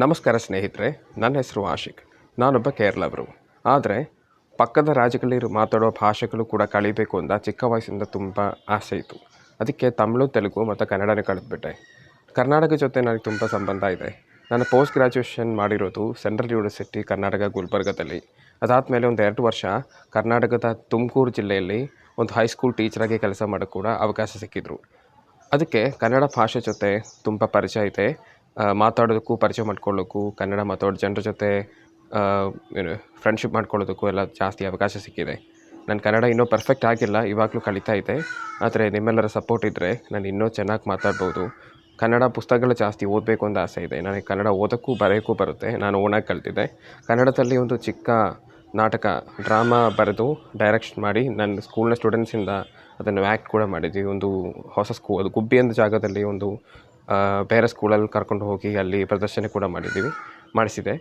ನಮಸ್ಕಾರ ಸ್ನೇಹಿತರೆ, ನನ್ನ ಹೆಸರು ಆಶಿಕ್. ನಾನೊಬ್ಬ ಕೇರಳವರು. ಆದರೆ ಪಕ್ಕದ ರಾಜ್ಯಗಳಲ್ಲಿ ಮಾತಾಡೋ ಭಾಷೆಗಳು ಕೂಡ ಕಲಿಬೇಕು ಅಂತ ಚಿಕ್ಕ ವಯಸ್ಸಿಂದ ತುಂಬ ಆಸೆ ಇತ್ತು. ಅದಕ್ಕೆ ತಮಿಳು, ತೆಲುಗು ಮತ್ತು ಕನ್ನಡನೇ ಕಲಿತ್ಬಿಟ್ಟೆ. ಕರ್ನಾಟಕ ಜೊತೆ ನನಗೆ ತುಂಬ ಸಂಬಂಧ ಇದೆ. ನಾನು ಪೋಸ್ಟ್ ಗ್ರ್ಯಾಜುಯೇಷನ್ ಮಾಡಿರೋದು ಸೆಂಟ್ರಲ್ ಯೂನಿವರ್ಸಿಟಿ ಕರ್ನಾಟಕ ಗುಲ್ಬರ್ಗದಲ್ಲಿ. ಅದಾದಮೇಲೆ ಒಂದು 2 ವರ್ಷ ಕರ್ನಾಟಕದ ತುಮಕೂರು ಜಿಲ್ಲೆಯಲ್ಲಿ ಒಂದು ಹೈಸ್ಕೂಲ್ ಟೀಚರಾಗಿ ಕೆಲಸ ಮಾಡೋಕ್ಕೆ ಕೂಡ ಅವಕಾಶ ಸಿಕ್ಕಿದ್ರು. ಅದಕ್ಕೆ ಕನ್ನಡ ಭಾಷೆ ಜೊತೆ ತುಂಬ ಪರಿಚಯ ಇದೆ. ಮಾತಾಡೋದಕ್ಕೂ, ಪರಿಚಯ ಮಾಡ್ಕೊಳ್ಳೋಕ್ಕೂ, ಕನ್ನಡ ಮಾತಾಡೋ ಜನರ ಜೊತೆ ಫ್ರೆಂಡ್ಶಿಪ್ ಮಾಡ್ಕೊಳ್ಳೋದಕ್ಕೂ ಎಲ್ಲ ಜಾಸ್ತಿ ಅವಕಾಶ ಸಿಕ್ಕಿದೆ. ನನ್ನ ಕನ್ನಡ ಇನ್ನೂ ಪರ್ಫೆಕ್ಟ್ ಆಗಿಲ್ಲ, ಇವಾಗಲೂ ಕಲಿತಾ ಇದೆ. ಆದರೆ ನಿಮ್ಮೆಲ್ಲರ ಸಪೋರ್ಟ್ ಇದ್ದರೆ ನಾನು ಇನ್ನೂ ಚೆನ್ನಾಗಿ ಮಾತಾಡ್ಬೋದು. ಕನ್ನಡ ಪುಸ್ತಕಗಳು ಜಾಸ್ತಿ ಓದಬೇಕು ಅಂತ ಆಸೆ ಇದೆ. ನನಗೆ ಕನ್ನಡ ಓದೋಕ್ಕೂ ಬರೆಯೋಕ್ಕೂ ಬರುತ್ತೆ. ನಾನು ಓನಾಗಿ ಕಲಿತಿದ್ದೆ. ಕನ್ನಡದಲ್ಲಿ ಒಂದು ಚಿಕ್ಕ ನಾಟಕ, ಡ್ರಾಮಾ ಬರೆದು ಡೈರೆಕ್ಷನ್ ಮಾಡಿ ನನ್ನ ಸ್ಕೂಲ್ನ ಸ್ಟೂಡೆಂಟ್ಸಿಂದ ಅದನ್ನು ಆ್ಯಕ್ಟ್ ಕೂಡ ಮಾಡಿದ್ವಿ. ಒಂದು ಹೊಸ ಅದು ಗುಬ್ಬಿ ಅಂತ ಜಾಗದಲ್ಲಿ ಒಂದು ಬೇರೆ ಸ್ಕೂಲಲ್ಲಿ ಕರ್ಕೊಂಡು ಹೋಗಿ ಅಲ್ಲಿ ಪ್ರದರ್ಶನ ಕೂಡ ಮಾಡಿಸಿದೆ.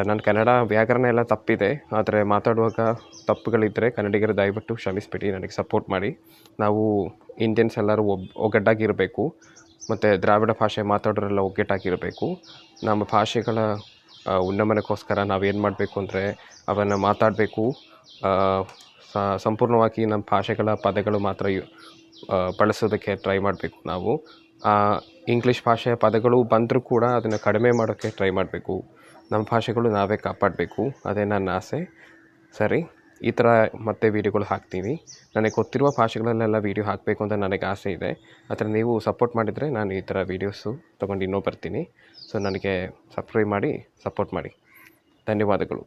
ನನ್ನ ಕನ್ನಡ ವ್ಯಾಕರಣ ಎಲ್ಲ ತಪ್ಪಿದೆ, ಆದರೆ ಮಾತಾಡುವಾಗ ತಪ್ಪುಗಳಿದ್ದರೆ ಕನ್ನಡಿಗರು ದಯವಿಟ್ಟು ಕ್ಷಮಿಸಿಬಿಡಿ, ನನಗೆ ಸಪೋರ್ಟ್ ಮಾಡಿ. ನಾವು ಇಂಡಿಯನ್ಸ್ ಎಲ್ಲರೂ ಒಗ್ಗಟ್ಟಾಗಿರಬೇಕು ಮತ್ತು ದ್ರಾವಿಡ ಭಾಷೆ ಮಾತಾಡೋರೆಲ್ಲ ಒಗ್ಗಟ್ಟಾಗಿರಬೇಕು. ನಮ್ಮ ಭಾಷೆಗಳ ಉನ್ನಮನಕ್ಕೋಸ್ಕರ ನಾವೇನು ಮಾಡಬೇಕು ಅಂದರೆ ಅವನ್ನು ಮಾತಾಡಬೇಕು. ಸಂಪೂರ್ಣವಾಗಿ ನಮ್ಮ ಭಾಷೆಗಳ ಪದಗಳು ಮಾತ್ರ ಬಳಸೋದಕ್ಕೆ ಟ್ರೈ ಮಾಡಬೇಕು ನಾವು. ಇಂಗ್ಲೀಷ್ ಭಾಷೆಯ ಪದಗಳು ಬಂದರೂ ಕೂಡ ಅದನ್ನು ಕಡಿಮೆ ಮಾಡೋಕ್ಕೆ ಟ್ರೈ ಮಾಡಬೇಕು. ನಮ್ಮ ಭಾಷೆಗಳು ನಾವೇ ಕಾಪಾಡಬೇಕು, ಅದೇ ನನ್ನ ಆಸೆ. ಸರಿ, ಈ ಥರ ಮತ್ತೆ ವೀಡಿಯೋಗಳು ಹಾಕ್ತೀನಿ. ನನಗೆ ಗೊತ್ತಿರುವ ಭಾಷೆಗಳಲ್ಲೆಲ್ಲ ವೀಡಿಯೋ ಹಾಕಬೇಕು ಅಂತ ನನಗೆ ಆಸೆ ಇದೆ. ಆದರೆ ನೀವು ಸಪೋರ್ಟ್ ಮಾಡಿದರೆ ನಾನು ಈ ಥರ ವೀಡಿಯೋಸು ತೊಗೊಂಡು ಇನ್ನೂ ಬರ್ತೀನಿ. ಸೊ ನನಗೆ ಸಬ್ಸ್ಕ್ರೈಬ್ ಮಾಡಿ, ಸಪೋರ್ಟ್ ಮಾಡಿ. ಧನ್ಯವಾದಗಳು.